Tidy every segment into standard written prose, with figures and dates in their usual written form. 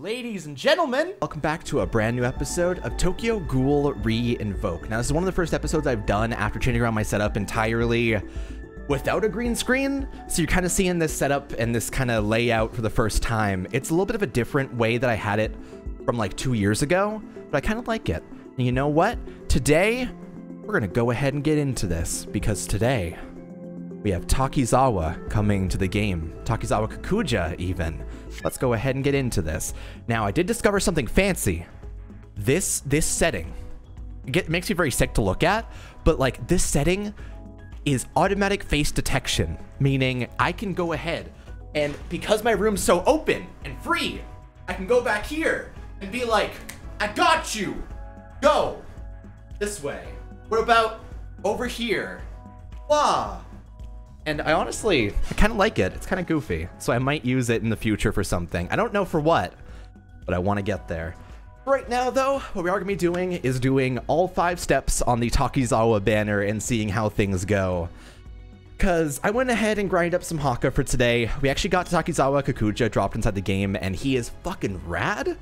Ladies and gentlemen, welcome back to a brand new episode of Tokyo Ghoul Re-Invoke. Now, this is one of the first episodes I've done after changing around my setup entirely without a green screen. So you're kind of seeing this setup and this kind of layout for the first time. It's a little bit of a different way that I had it from like 2 years ago, but I kind of like it. And you know what? Today, we're going to go ahead and get into this because today we have Takizawa coming to the game. Takizawa Kakuja, even. Let's go ahead and get into this. Now, I did discover something fancy. This setting, it makes me very sick to look at, but like this setting is automatic face detection, meaning I can go ahead and because my room's so open and free, I can go back here and be like, I got you. Go this way. What about over here? Blah. And I honestly, I kind of like it. It's kind of goofy. So I might use it in the future for something. I don't know for what, but I want to get there. Right now, though, what we are going to be doing is doing all 5 steps on the Takizawa banner and seeing how things go. Because I went ahead and grinded up some Hakka for today. We actually got Takizawa Kakuja dropped inside the game, and he is fucking rad.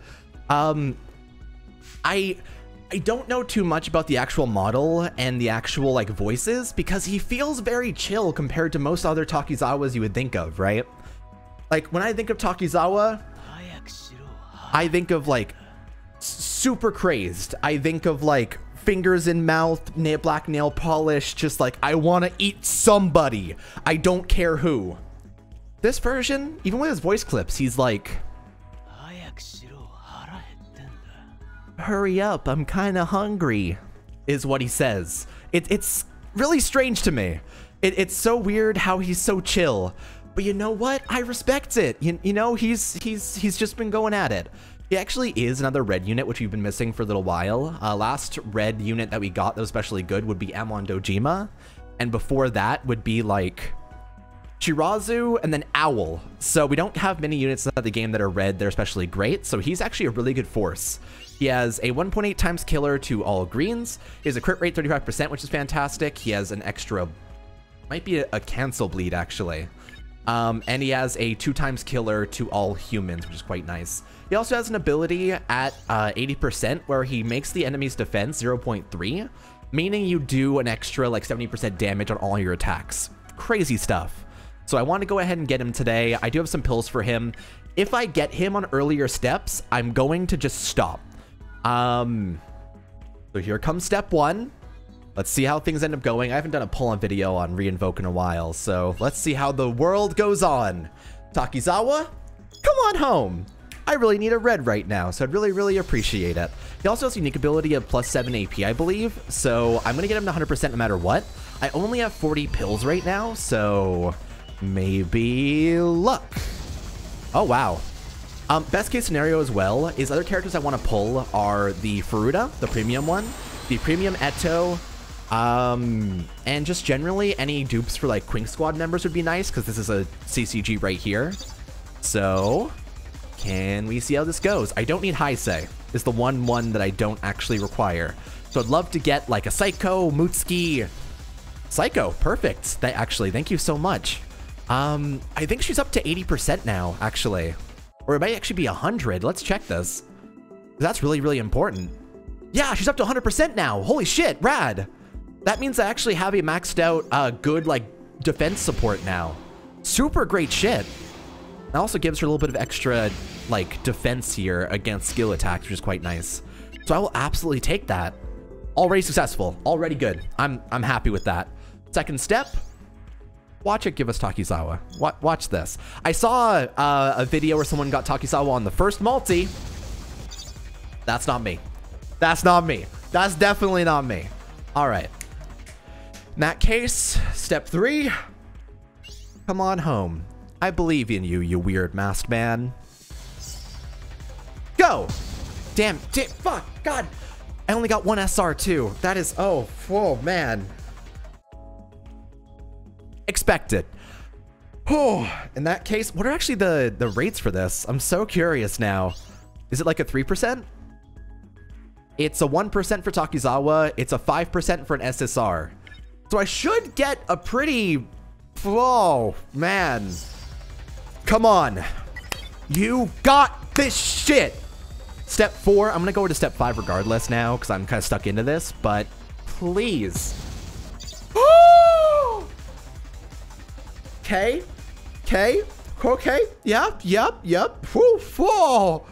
I don't know too much about the actual model and the actual like voices because he feels very chill compared to most other Takizawas you would think of, right? Like when I think of Takizawa, I think of like super crazed. I think of like fingers in mouth, black nail polish, just like I want to eat somebody. I don't care who. This version, even with his voice clips, he's like, hurry up, I'm kind of hungry, is what he says. It's really strange to me. It's so weird how he's so chill. But you know what? I respect it. You know, he's just been going at it. He actually is another red unit, which we've been missing for a little while. Last red unit that we got that was especially good would be Amon Dojima. And before that would be like Shirazu and then Owl. So we don't have many units in the game that are red. They're especially great. So he's actually a really good force. He has a 1.8 times killer to all greens. He has a crit rate 35%, which is fantastic. He has an extra, might be a cancel bleed actually. And he has a 2 times killer to all humans, which is quite nice. He also has an ability at 80% where he makes the enemy's defense 0.3, meaning you do an extra like 70% damage on all your attacks. Crazy stuff. So I want to go ahead and get him today. I do have some pills for him. If I get him on earlier steps, I'm going to just stop. So here comes step 1. Let's see how things end up going. I haven't done a pull-on video on Re-Invoke in a while, so let's see how the world goes on. Takizawa, come on home. I really need a red right now, so I'd really appreciate it. He also has a unique ability of +7 AP, I believe, so I'm gonna get him to 100% no matter what. I only have 40 pills right now, so maybe luck. Oh, wow. Best case scenario as well is other characters I want to pull are the Furuta, the premium one, the premium Eto, and just generally any dupes for like Quink Squad members would be nice because this is a CCG right here. So can we see how this goes? I don't need Heisei. Is the one that I don't actually require. So I'd love to get like a Psycho, Mutsuki. Psycho, perfect. Thank you so much. I think she's up to 80% now, actually. Or it might actually be 100. Let's check this. That's really important. Yeah, she's up to 100% now. Holy shit, rad. That means I actually have a maxed out good like defense support now. Super great shit. That also gives her a little bit of extra like defense here against skill attacks, which is quite nice. So I will absolutely take that. Already successful, already good. I'm happy with that. Second step. Watch it give us Takizawa. Watch this. I saw a video where someone got Takizawa on the first multi. That's not me. That's not me. That's definitely not me. All right. In that case, step 3. Come on home. I believe in you, you weird masked man. Go. Damn, fuck, God. I only got 1 SR too. That is, oh man. Expected. Oh, in that case, what are actually the rates for this? I'm so curious now. Is it like a 3%? It's a 1% for Takizawa. It's a 5% for an SSR. So I should get a pretty... Oh, man. Come on. You got this shit. Step 4. I'm going to go to step 5 regardless now because I'm kind of stuck into this. But please. Okay. Okay. Okay. Yep. Whew, whoa.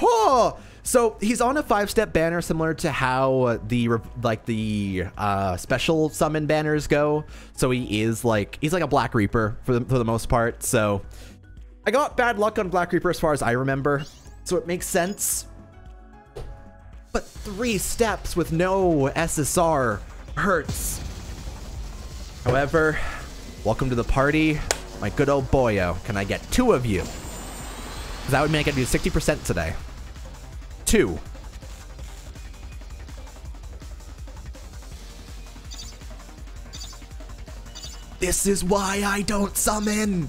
Oh. So he's on a 5-step banner similar to how the special summon banners go. So he's like a Black Reaper for the most part. So I got bad luck on Black Reaper as far as I remember. So it makes sense. But 3 steps with no SSR hurts. However, welcome to the party, my good old boyo. Can I get 2 of you? Because that would mean I could do 60% today. 2. This is why I don't summon.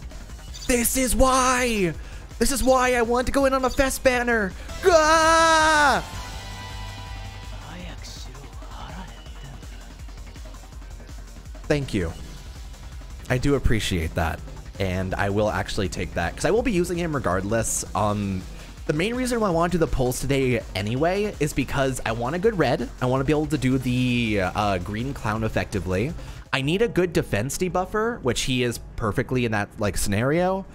This is why. This is why I want to go in on a fest banner. Ah! Thank you. I do appreciate that. And I will actually take that because I will be using him regardless. The main reason why I want to do the polls today anyway is because I want a good red. I want to be able to do the green clown effectively. I need a good defense debuffer, which he is perfectly in that like scenario.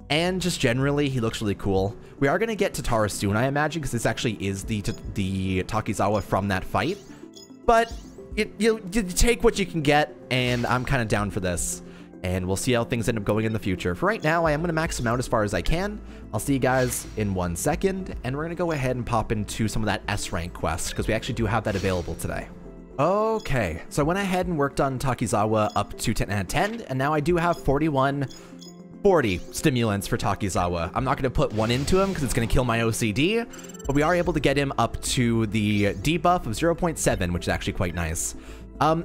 And just generally, he looks really cool. We are going to get Tatara soon, I imagine, because this actually is the Takizawa from that fight. But you take what you can get, and I'm kind of down for this. And we'll see how things end up going in the future. For right now, I am going to max him out as far as I can. I'll see you guys in 1 second. And we're going to go ahead and pop into some of that S rank quest, because we actually do have that available today. Okay, so I went ahead and worked on Takizawa up to 10 out of 10. And now I do have 40 stimulants for Takizawa. I'm not going to put 1 into him because it's going to kill my OCD. But we are able to get him up to the debuff of 0.7, which is actually quite nice.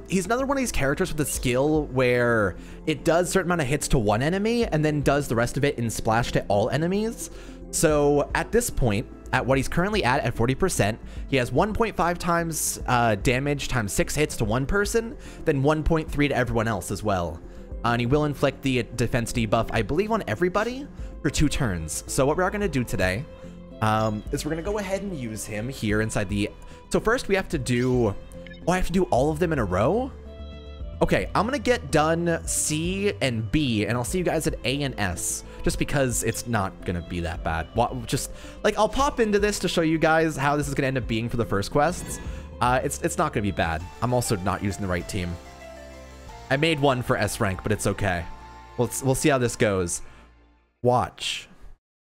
He's another one of these characters with a skill where it does a certain amount of hits to one enemy and then does the rest of it in splash to all enemies. So at this point, at what he's currently at 40%, he has 1.5 times damage times 6 hits to one person, then 1.3 to everyone else as well. And he will inflict the defense debuff, I believe, on everybody for 2 turns. So what we are going to do today is we're going to go ahead and use him here inside the... So first we have to do... Oh, I have to do all of them in a row? Okay, I'm gonna get done C and B, and I'll see you guys at A and S, just because it's not gonna be that bad. Just, like, I'll pop into this to show you guys how this is gonna end up being for the first quests. It's not gonna be bad. I'm also not using the right team. I made one for S rank, but it's okay. We'll see how this goes. Watch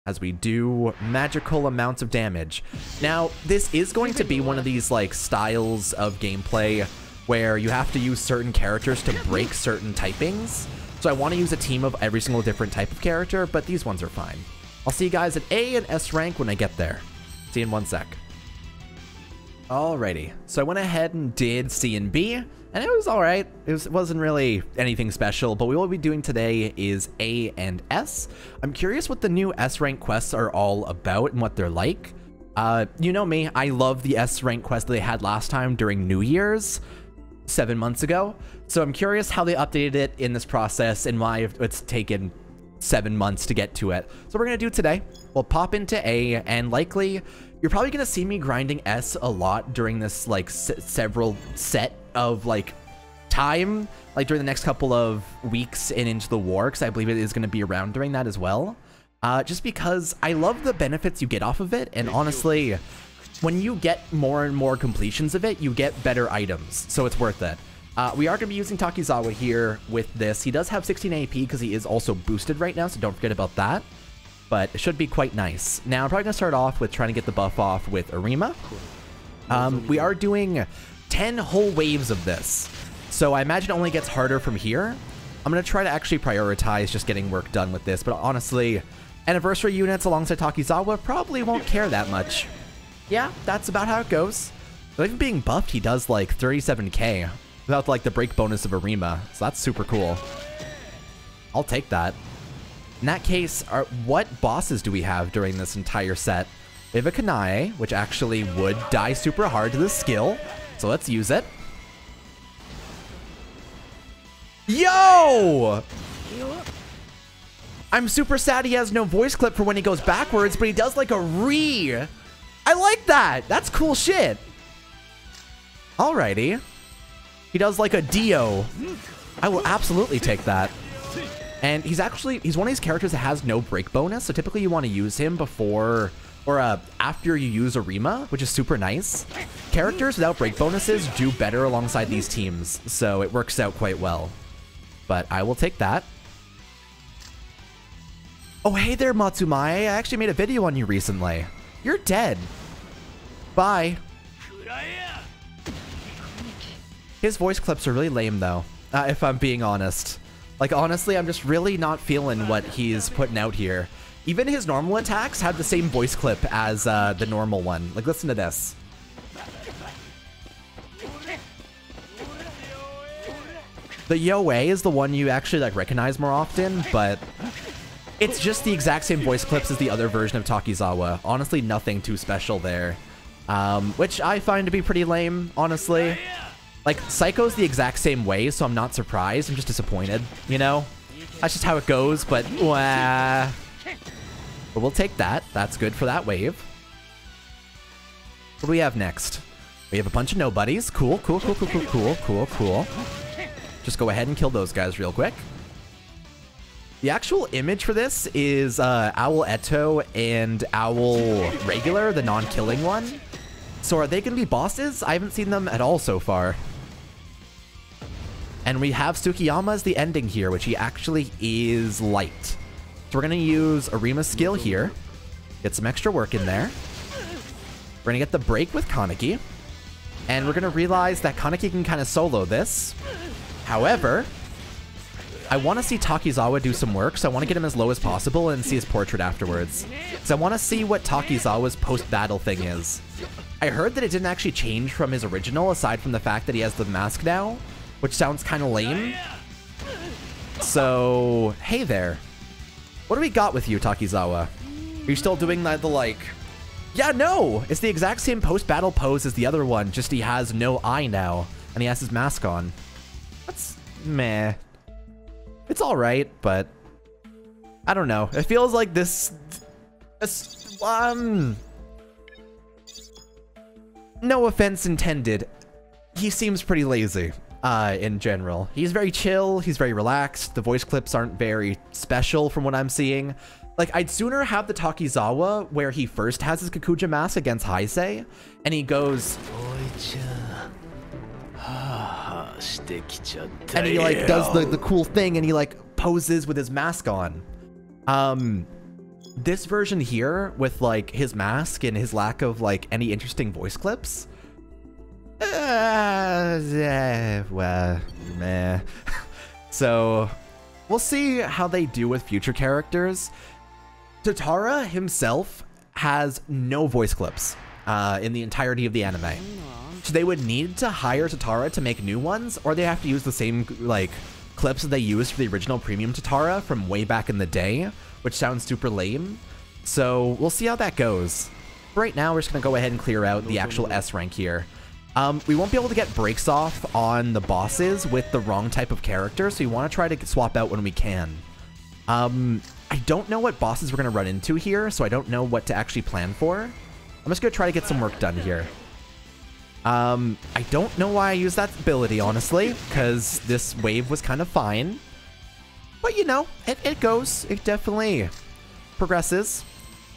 as we do magical amounts of damage. Now, this is going to be one of these like styles of gameplay where you have to use certain characters to break certain typings. So I want to use a team of every single different type of character, but these ones are fine. I'll see you guys at A and S rank when I get there. See you in 1 sec. Alrighty, so I went ahead and did C and B, and it was alright. It wasn't really anything special, but what we'll be doing today is A and S. I'm curious what the new S rank quests are all about and what they're like. You know me, I love the S rank quest that they had last time during New Year's, 7 months ago. So I'm curious how they updated it in this process and why it's taken 7 months to get to it. So we're gonna do today. We'll pop into A, and likely you're probably gonna see me grinding S a lot during this like several set of like time, like during the next couple of weeks and into the war, because I believe it is going to be around during that as well. Just because I love the benefits you get off of it, and honestly, when you get more and more completions of it, you get better items, so it's worth it. We are going to be using Takizawa here with this. He does have 16 AP because he is also boosted right now, so don't forget about that. But it should be quite nice. Now, I'm probably going to start off with trying to get the buff off with Arima. We are doing 10 whole waves of this, so I imagine it only gets harder from here. I'm going to try to actually prioritize just getting work done with this, but honestly, anniversary units alongside Takizawa probably won't care that much. Yeah, that's about how it goes. But even being buffed, he does like 37k without like the break bonus of Arima, so that's super cool. I'll take that. In that case, what bosses do we have during this entire set? We have a Kanae, which actually would die super hard to this skill, so let's use it. Yo! I'm super sad he has no voice clip for when he goes backwards, but he does like a re. I like that. That's cool shit. Alrighty. He does like a Dio. I will absolutely take that. And he's one of these characters that has no break bonus, so typically you want to use him before or after you use Arima, which is super nice. Characters without break bonuses do better alongside these teams, so it works out quite well. But I will take that. Oh, hey there, Matsumae. I actually made a video on you recently. You're dead. Bye. His voice clips are really lame, though, if I'm being honest. Like, honestly, I'm just really not feeling what he's putting out here. Even his normal attacks have the same voice clip as the normal one. Like, listen to this. The Yoe is the one you actually, like, recognize more often, but it's just the exact same voice clips as the other version of Takizawa. Honestly, nothing too special there. Which I find to be pretty lame, honestly. Like, Psycho's the exact same way, so I'm not surprised. I'm just disappointed, you know? That's just how it goes, but wah. But we'll take that. That's good for that wave. What do we have next? We have a bunch of nobodies. Cool, cool, cool, cool, cool, cool, cool, cool. Just go ahead and kill those guys real quick. The actual image for this is Owl Eto and Owl Regular, the non-killing one. So are they going to be bosses? I haven't seen them at all so far. And we have Tsukiyama as the ending here, which he actually is light. So we're going to use Arima's skill here. Get some extra work in there. We're going to get the break with Kaneki. And we're going to realize that Kaneki can kind of solo this. However, I want to see Takizawa do some work, so I want to get him as low as possible and see his portrait afterwards. So I want to see what Takizawa's post-battle thing is. I heard that it didn't actually change from his original, aside from the fact that he has the mask now, which sounds kind of lame. So, hey there. What do we got with you, Takizawa? Are you still doing the like... Yeah, no! It's the exact same post-battle pose as the other one, just he has no eye now, and he has his mask on. That's... meh. It's alright, but... I don't know. It feels like this... No offense intended. He seems pretty lazy, in general. He's very chill, he's very relaxed, the voice clips aren't very special from what I'm seeing. Like, I'd sooner have the Takizawa where he first has his Kakuja mask against Heisei, and he goes... and he, like, does the cool thing, and he, like, poses with his mask on. This version here, with, like, his mask and his lack of, like, any interesting voice clips... well, meh. So, we'll see how they do with future characters. Totara himself has no voice clips in the entirety of the anime. So they would need to hire Totara to make new ones, or they have to use the same, like, clips that they used for the original premium Totara from way back in the day, which sounds super lame. So we'll see how that goes. Right now, we're just going to go ahead and clear out the actual S rank here. We won't be able to get breaks off on the bosses with the wrong type of character, so you want to try to swap out when we can. I don't know what bosses we're going to run into here, so I don't know what to actually plan for. I'm just going to try to get some work done here. I don't know why I used that ability, honestly, because this wave was kind of fine. But, you know, it goes. It definitely progresses.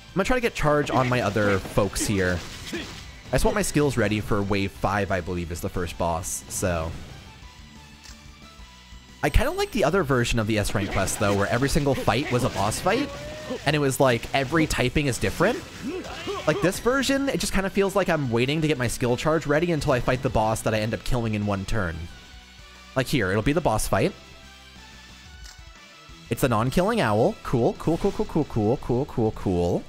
I'm going to try to get charge on my other folks here. I just want my skills ready for wave 5, I believe, is the first boss, so... I kind of like the other version of the S rank quest, though, where every single fight was a boss fight, and it was like, every typing is different. Like, this version, it just kind of feels like I'm waiting to get my skill charge ready until I fight the boss that I end up killing in one turn. Like here, it'll be the boss fight. It's the non-killing owl. Cool, cool, cool, cool, cool, cool, cool, cool, cool.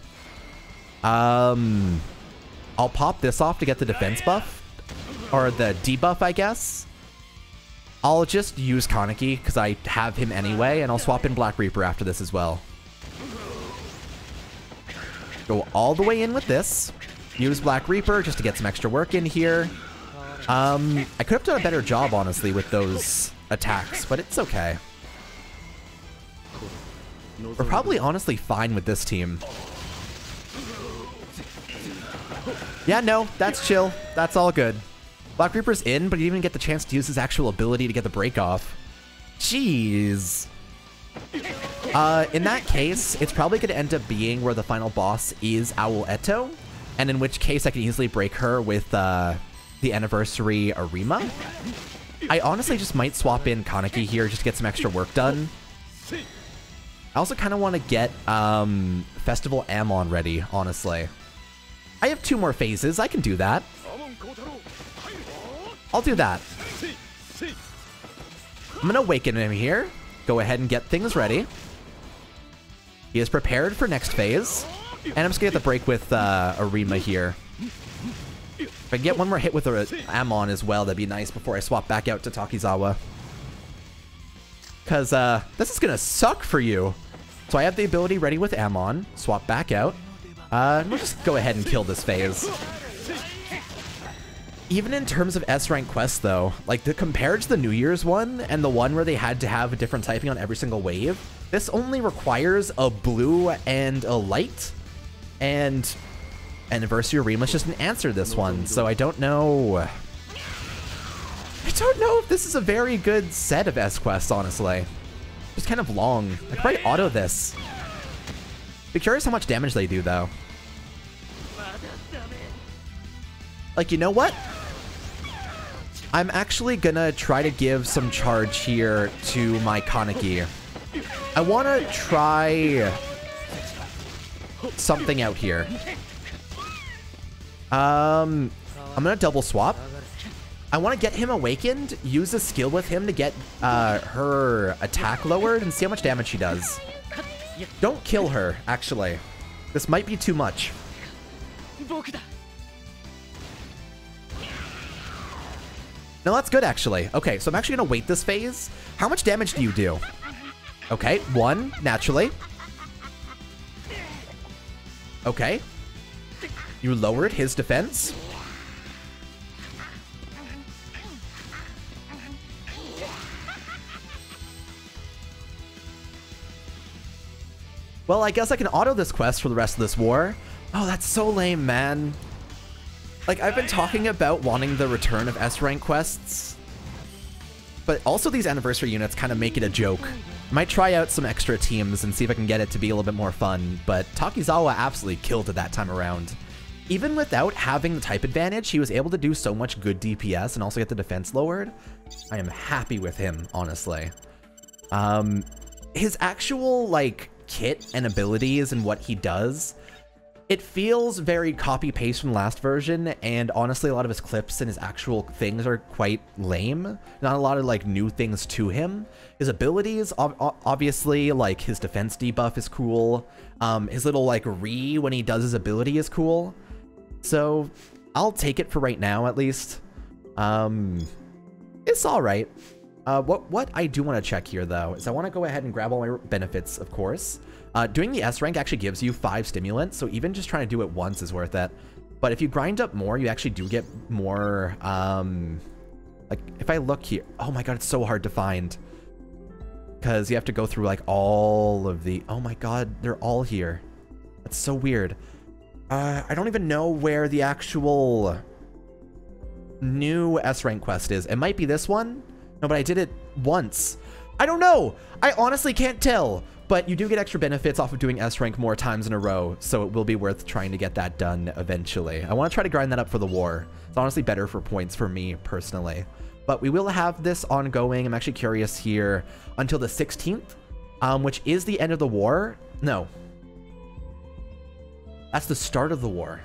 I'll pop this off to get the defense buff, or the debuff, I guess. I'll just use Kaneki, because I have him anyway, and I'll swap in Black Reaper after this as well. Go all the way in with this. Use Black Reaper just to get some extra work in here. I could have done a better job, honestly, with those attacks, but it's okay. We're probably honestly fine with this team. Yeah, no, that's chill. That's all good. Black Reaper's in, but he didn't even get the chance to use his actual ability to get the break off. Jeez. In that case, it's probably going to end up being where the final boss is awhile, and in which case I can easily break her with the anniversary Arima. I honestly just might swap in Kaneki here just to get some extra work done. I also kind of want to get Festival Amon ready, honestly. I have 2 more phases. I can do that. I'll do that. I'm going to awaken him here. Go ahead and get things ready. He is prepared for next phase. And I'm just going to get the break with Arima here. If I can get one more hit with Amon as well, that'd be nice before I swap back out to Takizawa. Because this is going to suck for you. So I have the ability ready with Amon. Swap back out. We'll just go ahead and kill this phase. Even in terms of S-rank quests, though, like compared to the New Year's one and the one where they had to have a different typing on every single wave, this only requires a blue and a light. And Anniversary Arima's just an answer this one, so I don't know. I don't know if this is a very good set of S-quests, honestly. It's kind of long. I could probably auto this. Be curious how much damage they do, though. Like, you know what? I'm actually gonna try to give some charge here to my Kaneki. I want to try something out here. I'm gonna double swap. I want to get him awakened, use a skill with him to get her attack lowered, and see how much damage she does. Don't kill her, actually. This might be too much. No, that's good, actually. Okay, so I'm actually going to wait this phase. How much damage do you do? Okay, 1, naturally. Okay. You lowered his defense. Well, I guess I can auto this quest for the rest of this war. Oh, that's so lame, man. Like, I've been talking about wanting the return of S-rank quests, but also these anniversary units kind of make it a joke. I might try out some extra teams and see if I can get it to be a little bit more fun, but Takizawa absolutely killed it that time around. Even without having the type advantage, he was able to do so much good DPS and also get the defense lowered. I am happy with him, honestly. His actual, like, kit and abilities and what he does, it feels very copy-paste from the last version, and honestly, a lot of his clips and his actual things are quite lame. Not a lot of, like, new things to him. His abilities, obviously, like, his defense debuff is cool. His little, like, when he does his ability is cool. So, I'll take it for right now, at least. It's alright. What I do want to check here, though, is I want to go ahead and grab all my benefits, of course. Doing the S rank actually gives you 5 stimulants, so even just trying to do it once is worth it. But if you grind up more, you actually do get more, like, if I look here, oh my god, it's so hard to find. Because you have to go through, like, all of the, oh my god, they're all here. That's so weird. I don't even know where the actual new S rank quest is. It might be this one. No, but I did it once. I don't know. I honestly can't tell. But you do get extra benefits off of doing S rank more times in a row, so it will be worth trying to get that done eventually. I want to try to grind that up for the war. It's honestly better for points for me personally. But we will have this ongoing. I'm actually curious here until the 16th, which is the end of the war. No. That's the start of the war.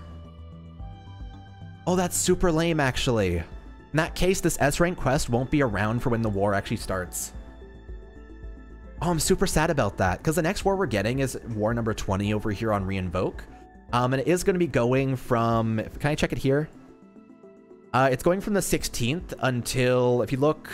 Oh, that's super lame, actually. In that case, this S rank quest won't be around for when the war actually starts. Oh, I'm super sad about that, because the next war we're getting is war number 20 over here on Reinvoke. And it is going to be going from... Can I check it here? It's going from the 16th until, if you look...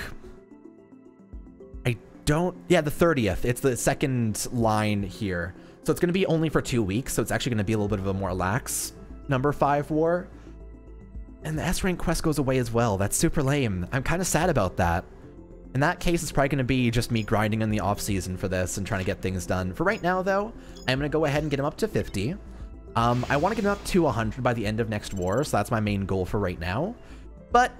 I don't... Yeah, the 30th. It's the second line here. So it's going to be only for 2 weeks, so it's actually going to be a little bit of a more lax number 5 war. And the S rank quest goes away as well. That's super lame. I'm kind of sad about that. In that case, it's probably going to be just me grinding in the off season for this and trying to get things done. For right now, though, I'm going to go ahead and get him up to 50. I want to get him up to 100 by the end of next war, so that's my main goal for right now. But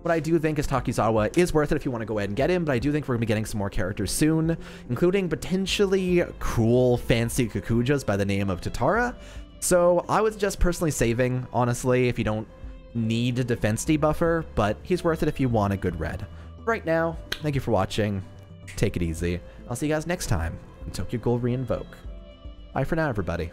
what I do think is Takizawa is worth it if you want to go ahead and get him, but I do think we're going to be getting some more characters soon, including potentially cool, fancy Kakujas by the name of Tatara. So I would suggest personally saving, honestly, if you don't need a defense debuffer, but he's worth it if you want a good red. Right now, thank you for watching. Take it easy. I'll see you guys next time in Tokyo Ghoul Re-Invoke. Bye for now, everybody.